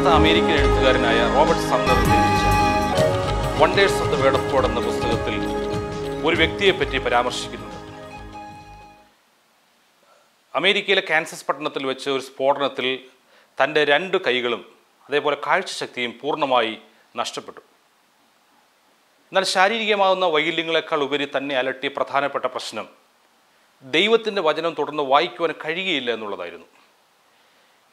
പ്രശസ്ത അമേരിക്കൻ എഴുത്തുകാരനായ Robert summer രചിച്ച wonders of the word of God എന്ന പുസ്തകത്തിൽ ഒരു വ്യക്തിയെപ്പറ്റി പരാമർശിക്കുന്നുണ്ട്. അമേരിക്കയിലെ കാൻസസ് പട്ടണത്തിൽ വെച്ച് ഒരു സ്ഫോടനത്തിൽ തൻ്റെ 2 കൈകളും അതേപോലെ കാഴ്ചശക്തിയും പൂർണ്ണമായി നഷ്ടപ്പെട്ടു. എന്നാൽ ശാരീരികമാകുന്ന വൈകല്യങ്ങളെക്കാൾ ഉപരി തന്നെ അലട്ടിയ പ്രധാനപ്പെട്ട പ്രശ്നം ദൈവത്തിൻ്റെ വചനം തുടർന്ന് വായിക്കുവാൻ കഴിയുകയില്ല എന്നുള്ളതായിരുന്നു.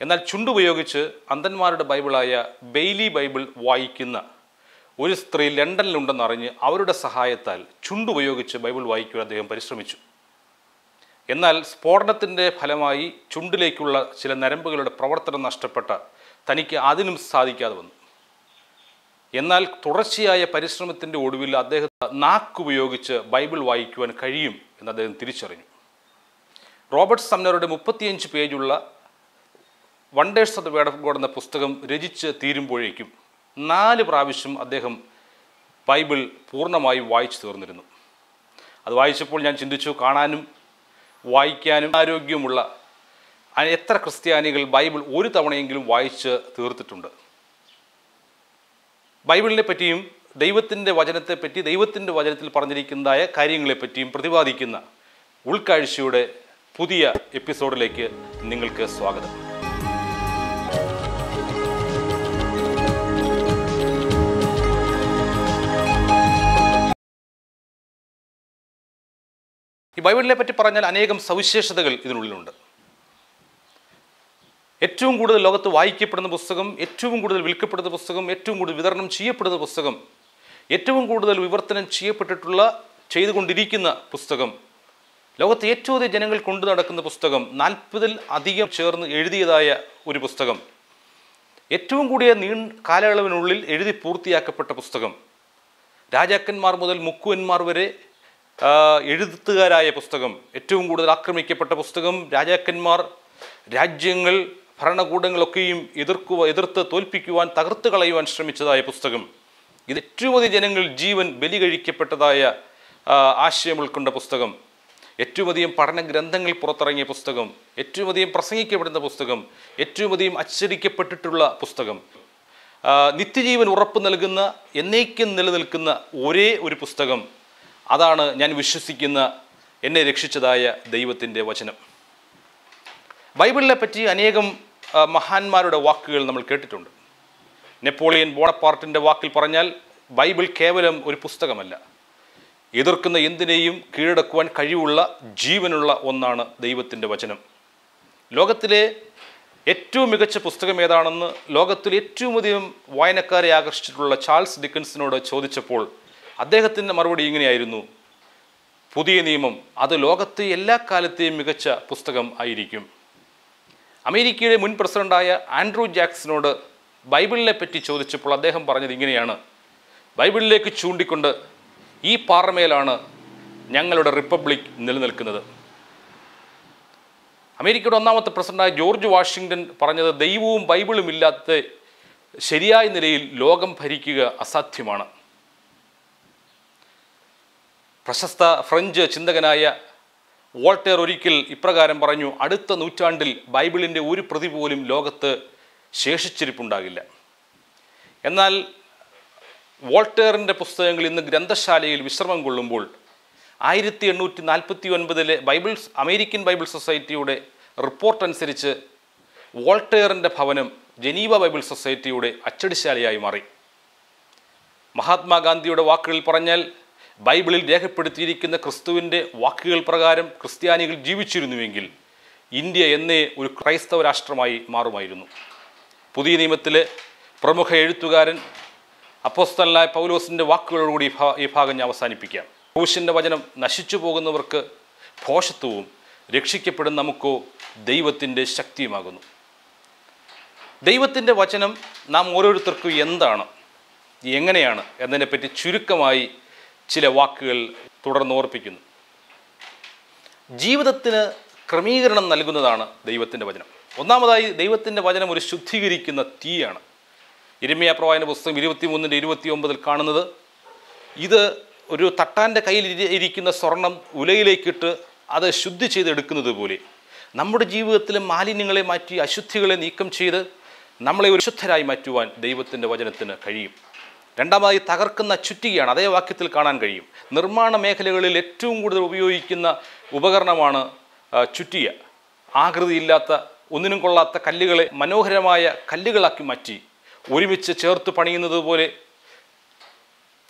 എന്നാൽ ചുണ്ടുപയോഗിച്ച് അന്ധന്മാരുടെ ബൈബിളായ ബെയ്ലി ബൈബിൾ വായിക്കുന്ന ഒരു സ്ത്രീ ലണ്ടനിലുണ്ടെന്നറിഞ്ഞ് അവരുടെ സഹായത്താൽ ചുണ്ടുപയോഗിച്ച് ബൈബിൾ വായിക്കുവാൻ അദ്ദേഹം പരിശ്രമിച്ചു. എന്നാൽ സ്ഫോടനത്തിൻ്റെ ഫലമായി ചുണ്ടിലേക്കുള്ള ചില നരമ്പുകളുടെ പ്രവർത്തനം നഷ്ടപ്പെട്ട തനിക്ക് അതിനും സാധിക്കാതെ വന്നു. എന്നാൽ തുടർച്ചയായ പരിശ്രമത്തിൻ്റെ ഒടുവിൽ അദ്ദേഹം നാക്കുപയോഗിച്ച് ബൈബിൾ വായിക്കുവാൻ കഴിയും എന്ന് അദ്ദേഹം തിരിച്ചറിഞ്ഞു. റോബർട്ട് സമ്മറുടെ 35 പേജുള്ള wonders of the word of God എന്ന പുസ്തകം രചിച്ച് തീരുമ്പോഴേക്കും 4 പ്രാവശ്യം അദ്ദേഹം ബൈബിൾ പൂർണ്ണമായി വായിച്ചു തീർന്നിരുന്നു. അത് വായിച്ചപ്പോൾ ഞാൻ ചിന്തിച്ചു, കാണാനും വായിക്കാനും ആരോഗ്യമുള്ള എത്ര ക്രിസ്ത്യാനികൾ ബൈബിൾ ഒരു തവണയെങ്കിലും വായിച്ച് തീർത്തിട്ടുണ്ട്? ബൈബിളിനെ പറ്റിയും ദൈവത്തിൻ്റെ വചനത്തെപ്പറ്റി, ദൈവത്തിൻ്റെ വചനത്തിൽ പറഞ്ഞിരിക്കുന്നതായ കാര്യങ്ങളെപ്പറ്റിയും പ്രതിപാദിക്കുന്ന ഉൾക്കാഴ്ചയുടെ പുതിയ എപ്പിസോഡിലേക്ക് നിങ്ങൾക്ക് സ്വാഗതം. ഈ ബൈബിളിനെ പറ്റി പറഞ്ഞാൽ അനേകം സവിശേഷതകൾ ഇതിനുള്ളിലുണ്ട്. ഏറ്റവും കൂടുതൽ ലോകത്ത് വായിക്കപ്പെടുന്ന പുസ്തകം, ഏറ്റവും കൂടുതൽ വിൽക്കപ്പെടുന്ന പുസ്തകം, ഏറ്റവും കൂടുതൽ വിതരണം ചെയ്യപ്പെടുന്ന പുസ്തകം, ഏറ്റവും കൂടുതൽ വിവർത്തനം ചെയ്തുകൊണ്ടിരിക്കുന്ന പുസ്തകം, ലോകത്തെ ഏറ്റവും അധികം ജനങ്ങൾ കൊണ്ടു നടക്കുന്ന പുസ്തകം, 40-ൽ അധികം ചേർന്ന് എഴുതിയതായ ഒരു പുസ്തകം, ഏറ്റവും കൂടിയ കാലയളവിനുള്ളിൽ എഴുതി പൂർത്തിയാക്കപ്പെട്ട പുസ്തകം, രാജാക്കന്മാർ മുതൽ മുക്കുവന്മാർ വരെ എഴുത്തുകാരായ പുസ്തകം, ഏറ്റവും കൂടുതൽ ആക്രമിക്കപ്പെട്ട പുസ്തകം, രാജാക്കന്മാർ, രാജ്യങ്ങൾ, ഭരണകൂടങ്ങളൊക്കെയും എതിർത്ത് തോൽപ്പിക്കുവാൻ, തകർത്ത് കളയുവാൻ ശ്രമിച്ചതായ പുസ്തകം, ഇത് ഏറ്റവും അധികം ജനങ്ങൾ ജീവൻ ബലി കഴിക്കപ്പെട്ടതായ ആശയം ഉൾക്കൊണ്ട പുസ്തകം, ഏറ്റവും അധികം പഠന ഗ്രന്ഥങ്ങൾ പുറത്തിറങ്ങിയ പുസ്തകം, ഏറ്റവും അധികം പ്രസംഗിക്കപ്പെടുന്ന പുസ്തകം, ഏറ്റവും അധികം അച്ചടിക്കപ്പെട്ടിട്ടുള്ള പുസ്തകം, നിത്യജീവൻ ഉറപ്പ് നൽകുന്ന, എന്നേക്കും നിലനിൽക്കുന്ന ഒരേ ഒരു പുസ്തകം, അതാണ് ഞാൻ വിശ്വസിക്കുന്ന എന്നെ രക്ഷിച്ചതായ ദൈവത്തിൻ്റെ വചനം. ബൈബിളിനെ പറ്റി അനേകം മഹാന്മാരുടെ വാക്കുകൾ നമ്മൾ കേട്ടിട്ടുണ്ട്. നെപ്പോളിയൻ ബോണപ്പാർട്ടിൻ്റെ വാക്കിൽ പറഞ്ഞാൽ ബൈബിൾ കേവലം ഒരു പുസ്തകമല്ല, എതിർക്കുന്ന എന്തിനേയും കീഴടക്കുവാൻ കഴിവുള്ള ജീവനുള്ള ഒന്നാണ് ദൈവത്തിൻ്റെ വചനം. ലോകത്തിലെ ഏറ്റവും മികച്ച പുസ്തകം ഏതാണെന്ന് ലോകത്തിൽ ഏറ്റവും അധികം വായനക്കാരെ ആകർഷിച്ചിട്ടുള്ള ചാൾസ് ഡിക്കൻസിനോട് ചോദിച്ചപ്പോൾ അദ്ദേഹത്തിൻ്റെ മറുപടി ഇങ്ങനെയായിരുന്നു: പുതിയ നിയമം അത് ലോകത്തെ എല്ലാ കാലത്തെയും മികച്ച പുസ്തകം ആയിരിക്കും. അമേരിക്കയുടെ മുൻ പ്രസിഡൻ്റായ ആൻഡ്രൂ ജാക്സനോട് ബൈബിളിനെ പറ്റി ചോദിച്ചപ്പോൾ അദ്ദേഹം പറഞ്ഞത് ഇങ്ങനെയാണ്: ബൈബിളിലേക്ക് ചൂണ്ടിക്കൊണ്ട്, ഈ പാറമേലാണ് ഞങ്ങളുടെ റിപ്പബ്ലിക് നിലനിൽക്കുന്നത്. അമേരിക്കയുടെ 1ാമത്തെ പ്രസിഡൻ്റായ ജോർജ് വാഷിങ്ടൺ പറഞ്ഞത്, ദൈവവും ബൈബിളും ഇല്ലാത്ത ശരിയായ നിലയിൽ ലോകം ഭരിക്കുക അസാധ്യമാണ്. പ്രശസ്ത ഫ്രഞ്ച് ചിന്തകനായ വോൾട്ടേർ ഒരിക്കൽ ഇപ്രകാരം പറഞ്ഞു: അടുത്ത നൂറ്റാണ്ടിൽ ബൈബിളിൻ്റെ ഒരു പ്രതി പോലും ലോകത്ത് ശേഷിച്ചിരിപ്പുണ്ടാകില്ല. എന്നാൽ വോൾട്ടേറിൻ്റെ പുസ്തകങ്ങൾ ഇന്ന് ഗ്രന്ഥശാലയിൽ വിശ്രമം കൊള്ളുമ്പോൾ 1849 അമേരിക്കൻ ബൈബിൾ സൊസൈറ്റിയുടെ റിപ്പോർട്ട് അനുസരിച്ച് വോൾട്ടേറിൻ്റെ ഭവനം ജനീവ ബൈബിൾ സൊസൈറ്റിയുടെ അച്ചടിശാലയായി മാറി. മഹാത്മാഗാന്ധിയുടെ വാക്കുകളിൽ പറഞ്ഞാൽ, ബൈബിളിൽ രേഖപ്പെടുത്തിയിരിക്കുന്ന ക്രിസ്തുവിൻ്റെ വാക്കുകൾ പ്രകാരം ക്രിസ്ത്യാനികൾ ജീവിച്ചിരുന്നുവെങ്കിൽ ഇന്ത്യ എന്നേ ഒരു ക്രൈസ്തവ രാഷ്ട്രമായി മാറുമായിരുന്നു. പുതിയ നിയമത്തിലെ പ്രമുഖ എഴുത്തുകാരൻ അപ്പോസ്തലനായ പൗലോസിൻ്റെ വാക്കുകളോടുകൂടി ഈ ഭാഗം ഞാൻ അവസാനിപ്പിക്കാം. ക്രൂശിൻ്റെ വചനം നശിച്ചു പോകുന്നവർക്ക് ഭോഷത്വവും രക്ഷിക്കപ്പെടുന്ന നമുക്കോ ദൈവത്തിൻ്റെ ശക്തിയുമാകുന്നു. ദൈവത്തിൻ്റെ വചനം നാം ഓരോരുത്തർക്കും എന്താണ്, എങ്ങനെയാണ് എന്നതിനെപ്പറ്റി ചുരുക്കമായി ചില വാക്കുകൾ തുടർന്ന് ഓർപ്പിക്കുന്നു. ജീവിതത്തിന് ക്രമീകരണം നൽകുന്നതാണ് ദൈവത്തിൻ്റെ വചനം. ഒന്നാമതായി, ദൈവത്തിൻ്റെ വചനം ഒരു ശുദ്ധീകരിക്കുന്ന തീയാണ്. യിരെമ്യാ പ്രവാചകന്റെ പുസ്തകം 23:29 കാണുന്നത്, ഇത് ഒരു തട്ടാൻ്റെ കയ്യിൽ ഇരിക്കുന്ന സ്വർണം ഉലയിലേക്കിട്ട് അത് ശുദ്ധി ചെയ്തെടുക്കുന്നത് പോലെ നമ്മുടെ ജീവിതത്തിലെ മാലിന്യങ്ങളെ മാറ്റി, അശുദ്ധികളെ നീക്കം ചെയ്ത് നമ്മളെ ഒരു ശുദ്ധരായി മാറ്റുവാൻ ദൈവത്തിൻ്റെ വചനത്തിന് കഴിയും. രണ്ടാമതായി തകർക്കുന്ന ചുറ്റികയാണ്, അതേ വാക്യത്തിൽ കാണാൻ കഴിയും. നിർമ്മാണ മേഖലകളിൽ ഏറ്റവും കൂടുതൽ ഉപയോഗിക്കുന്ന ഉപകരണമാണ് ചുറ്റിക. ആകൃതിയില്ലാത്ത ഒന്നിനും കൊള്ളാത്ത കല്ലുകളെ മനോഹരമായ കല്ലുകളാക്കി മാറ്റി ഒരുമിച്ച് ചേർത്ത് പണിയുന്നത് പോലെ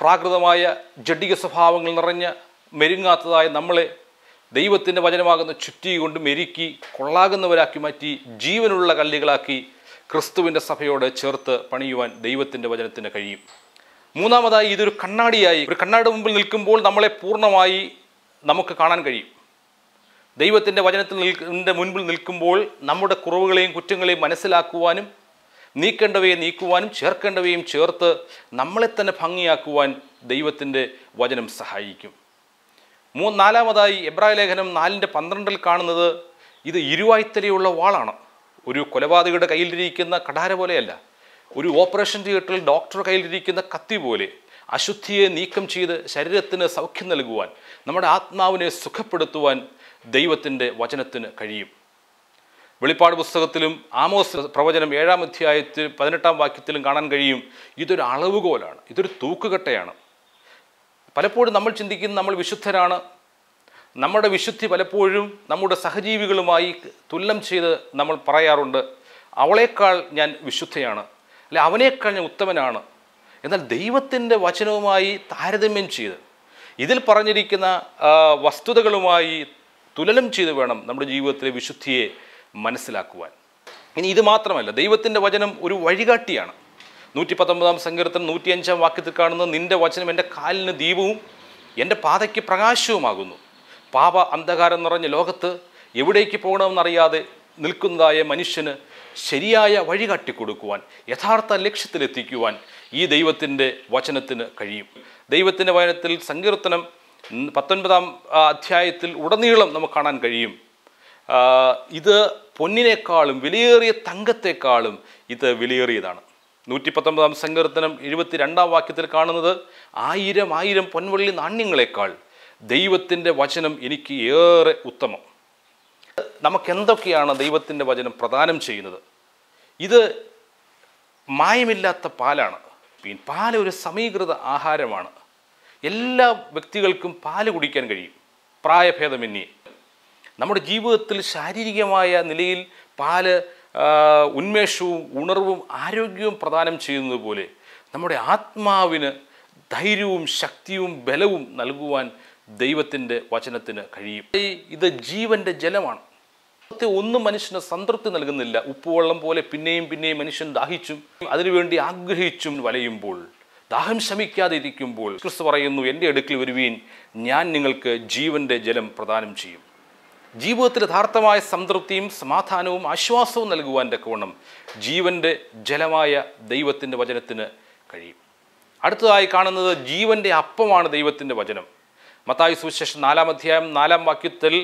പ്രാകൃതമായ ജഡിക സ്വഭാവങ്ങൾ നിറഞ്ഞ മെരുങ്ങാത്തതായ നമ്മളെ ദൈവത്തിൻ്റെ വചനമാകുന്ന ചുറ്റിക കൊണ്ട് മെരുക്കി കൊള്ളാകുന്നവരാക്കി മാറ്റി ജീവനുള്ള കല്ലുകളാക്കി ക്രിസ്തുവിൻ്റെ സഭയോട് ചേർത്ത് പണിയുവാൻ ദൈവത്തിൻ്റെ വചനത്തിന് കഴിയും. മൂന്നാമതായി ഇതൊരു കണ്ണാടിയായി, ഒരു കണ്ണാടി മുമ്പിൽ നിൽക്കുമ്പോൾ നമ്മളെ പൂർണ്ണമായി നമുക്ക് കാണാൻ കഴിയും. ദൈവത്തിൻ്റെ വചനത്തിൻ്റെ മുൻപിൽ നിൽക്കുമ്പോൾ നമ്മുടെ കുറവുകളെയും കുറ്റങ്ങളെയും മനസ്സിലാക്കുവാനും നീക്കേണ്ടവയെ നീക്കുവാനും ചേർക്കേണ്ടവയും ചേർത്ത് നമ്മളെ തന്നെ ഭംഗിയാക്കുവാൻ ദൈവത്തിൻ്റെ വചനം സഹായിക്കും. നാലാമതായി എബ്രായ ലേഖനം 4:12 കാണുന്നത് ഇത് ഇരുവായ്ത്തലയുള്ള വാളാണ്. ഒരു കൊലപാതകയുടെ കയ്യിലിരിക്കുന്ന കഠാര പോലെയല്ല, ഒരു ഓപ്പറേഷൻ തിയേറ്ററിൽ ഡോക്ടർ കയ്യിലിരിക്കുന്ന കത്തി പോലെ അശുദ്ധിയെ നീക്കം ചെയ്ത് ശരീരത്തിന് സൗഖ്യം നൽകുവാൻ, നമ്മുടെ ആത്മാവിനെ സുഖപ്പെടുത്തുവാൻ ദൈവത്തിൻ്റെ വചനത്തിന് കഴിയും. വെളിപ്പാട് പുസ്തകത്തിലും ആമോസ് പ്രവചനം 7-ാം അധ്യായത്തിൽ 18-ാം വാക്യത്തിലും കാണാൻ കഴിയും. ഇതൊരു അളവുകോലാണ്, ഇതൊരു തൂക്കുകട്ടയാണ്. പലപ്പോഴും നമ്മൾ ചിന്തിക്കുന്ന നമ്മൾ വിശുദ്ധരാണ്. നമ്മുടെ വിശുദ്ധി പലപ്പോഴും നമ്മുടെ സഹജീവികളുമായി തുലനം ചെയ്ത് നമ്മൾ പറയാറുണ്ട്, അവളേക്കാൾ ഞാൻ വിശുദ്ധയാണ്, അല്ലെ അവനേക്കാൾ ഞാൻ ഉത്തമനാണ്. എന്നാൽ ദൈവത്തിൻ്റെ വചനവുമായി താരതമ്യം ചെയ്ത് ഇതിൽ പറഞ്ഞിരിക്കുന്ന വസ്തുതകളുമായി തുലനം ചെയ്ത് വേണം നമ്മുടെ ജീവിതത്തിലെ വിശുദ്ധിയെ മനസ്സിലാക്കുവാൻ. ഇനി ഇത് മാത്രമല്ല, ദൈവത്തിൻ്റെ വചനം ഒരു വഴികാട്ടിയാണ്. 119-ാം സങ്കീർത്തനം 105-ാം വാക്യത്തിൽ കാണുന്നത്, നിൻ്റെ വചനം എൻ്റെ കാലിന് ദീപവും എൻ്റെ പാതയ്ക്ക് പ്രകാശവുമാകുന്നു. പാപ അന്ധകാരം നിറഞ്ഞ ലോകത്ത് എവിടേക്ക് പോകണമെന്നറിയാതെ നിൽക്കുന്നതായ മനുഷ്യന് ശരിയായ വഴി കാട്ടിക്കൊടുക്കുവാൻ, യഥാർത്ഥ ലക്ഷ്യത്തിലെത്തിക്കുവാൻ ഈ ദൈവത്തിൻ്റെ വചനത്തിന് കഴിയും. ദൈവത്തിൻ്റെ വചനത്തിൽ സങ്കീർത്തനം 19-ാം അധ്യായത്തിൽ ഉടനീളം നമുക്ക് കാണാൻ കഴിയും, ഇത് പൊന്നിനേക്കാളും വിലയേറിയ തങ്കത്തെക്കാളും ഇത് വിലയേറിയതാണ്. 119-ാം സങ്കീർത്തനം 72-ാം വാക്യത്തിൽ കാണുന്നത്, 1000 പൊൻവെള്ളി നാണ്യങ്ങളെക്കാൾ ദൈവത്തിൻ്റെ വചനം എനിക്ക് ഏറെ ഉത്തമം. നമുക്കെന്തൊക്കെയാണ് ദൈവത്തിൻ്റെ വചനം പ്രദാനം ചെയ്യുന്നത്? ഇത് മായമില്ലാത്ത പാലാണ്. പാൽ ഒരു സമീകൃത ആഹാരമാണ്. എല്ലാ വ്യക്തികൾക്കും പാല് കുടിക്കാൻ കഴിയും, പ്രായഭേദമന്യേ. നമ്മുടെ ജീവിതത്തിൽ ശാരീരികമായ നിലയിൽ പാല് ഉന്മേഷവും ഉണർവും ആരോഗ്യവും പ്രദാനം ചെയ്യുന്നത് പോലെ നമ്മുടെ ആത്മാവിന് ധൈര്യവും ശക്തിയും ബലവും നൽകുവാൻ ദൈവത്തിൻ്റെ വചനത്തിന് കഴിയും. ഇത് ജീവൻ്റെ ജലമാണ്. ഒന്നും മനുഷ്യന് സംതൃപ്തി നൽകുന്നില്ല. ഉപ്പുവെള്ളം പോലെ പിന്നെയും പിന്നെയും മനുഷ്യൻ ദാഹിച്ചും അതിനുവേണ്ടി ആഗ്രഹിച്ചും വലയുമ്പോൾ, ദാഹം ശമിക്കാതെ ഇരിക്കുമ്പോൾ ക്രിസ്തു പറയുന്നു, എൻ്റെ അടുക്കൽ വരുവീൻ, ഞാൻ നിങ്ങൾക്ക് ജീവൻ്റെ ജലം പ്രദാനം ചെയ്യും. ജീവിതത്തിൽ യഥാർത്ഥമായ സംതൃപ്തിയും സമാധാനവും ആശ്വാസവും നൽകുവാൻ തക്കവണ്ണം ജീവൻ്റെ ജലമായ ദൈവത്തിൻ്റെ വചനത്തിന് കഴിയും. അടുത്തതായി കാണുന്നത് ജീവൻ്റെ അപ്പമാണ് ദൈവത്തിൻ്റെ വചനം. മത്തായി സുവിശേഷം 4-ാം അധ്യായം 4-ാം വാക്യത്തിൽ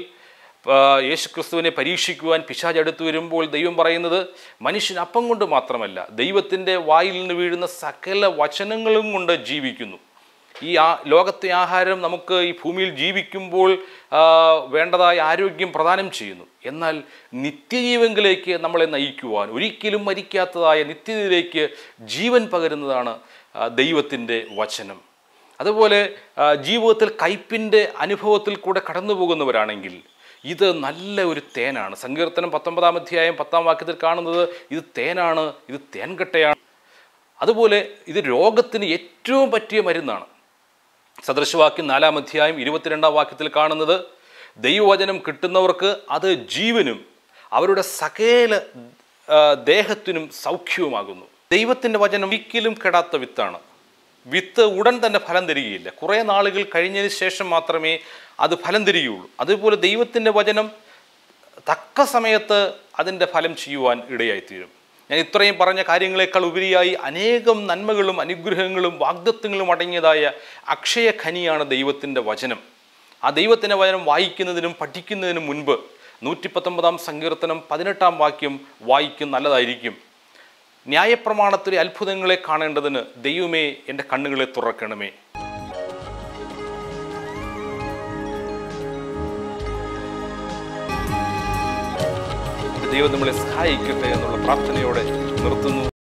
യേശുക്രിസ്തുവിനെ പരീക്ഷിക്കുവാൻ പിശാച് അടുത്തു വരുമ്പോൾ ദൈവം പറയുന്നത്, മനുഷ്യൻ അപ്പം കൊണ്ട് മാത്രമല്ല ദൈവത്തിൻ്റെ വായിൽ നിന്ന് വീഴുന്ന സകല വചനങ്ങളും കൊണ്ട് ജീവിക്കുന്നു. ഈ ലോകത്തെ ആഹാരം നമുക്ക് ഈ ഭൂമിയിൽ ജീവിക്കുമ്പോൾ വേണ്ടതായ ആരോഗ്യം പ്രദാനം ചെയ്യുന്നു. എന്നാൽ നിത്യജീവനിലേക്ക് നമ്മളെ നയിക്കുവാൻ, ഒരിക്കലും മരിക്കാത്തതായ നിത്യതയിലേക്ക് ജീവൻ പകരുന്നതാണ് ദൈവത്തിൻ്റെ വചനം. അതുപോലെ ജീവിതത്തിൽ കയ്പിൻ്റെ അനുഭവത്തിൽ കൂടെ കടന്നു പോകുന്നവരാണെങ്കിൽ ഇത് നല്ല ഒരു തേനാണ്. സങ്കീർത്തനം 19-ാം അധ്യായം 10-ാം വാക്യത്തിൽ കാണുന്നത്, ഇത് തേനാണ്, ഇത് തേൻകട്ടയാണ്. അതുപോലെ ഇത് രോഗത്തിന് ഏറ്റവും പറ്റിയ മരുന്നാണ്. സദൃശവാക്യം 4-ാം അധ്യായം 22-ാം വാക്യത്തിൽ കാണുന്നത്, ദൈവവചനം കിട്ടുന്നവർക്ക് അത് ജീവനും അവരുടെ സകല ദേഹത്തിനും സൗഖ്യവുമാകുന്നു. ദൈവത്തിൻ്റെ വചനം ഒരിക്കലും കെടാത്ത വിത്താണ്. വിത്ത് ഉടൻ തന്നെ ഫലം തരികയില്ല, കുറേ നാളുകൾ കഴിഞ്ഞതിന് ശേഷം മാത്രമേ അത് ഫലം തരികയുള്ളൂ. അതുപോലെ ദൈവത്തിൻ്റെ വചനം തക്ക സമയത്ത് അതിൻ്റെ ഫലം ചെയ്യുവാൻ ഇടയായിത്തീരും. ഞാൻ ഇത്രയും പറഞ്ഞ കാര്യങ്ങളെക്കാൾ ഉപരിയായി അനേകം നന്മകളും അനുഗ്രഹങ്ങളും വാഗ്ദത്തങ്ങളും അടങ്ങിയതായ അക്ഷയ ഖനിയാണ് ദൈവത്തിൻ്റെ വചനം. ആ ദൈവത്തിൻ്റെ വചനം വായിക്കുന്നതിനും പഠിക്കുന്നതിനും മുൻപ് 119-ാം സങ്കീർത്തനം 18-ാം വാക്യം വായിക്കും, നല്ലതായിരിക്കും. ന്യായപ്രമാണത്തിലെ അത്ഭുതങ്ങളെ കാണേണ്ടതിന് ദൈവമേ എൻ്റെ കണ്ണുകളെ തുറക്കണമേ. ദൈവം നമ്മളെ സഹായിക്കട്ടെ എന്നുള്ള പ്രാർത്ഥനയോടെ നിർത്തുന്നു.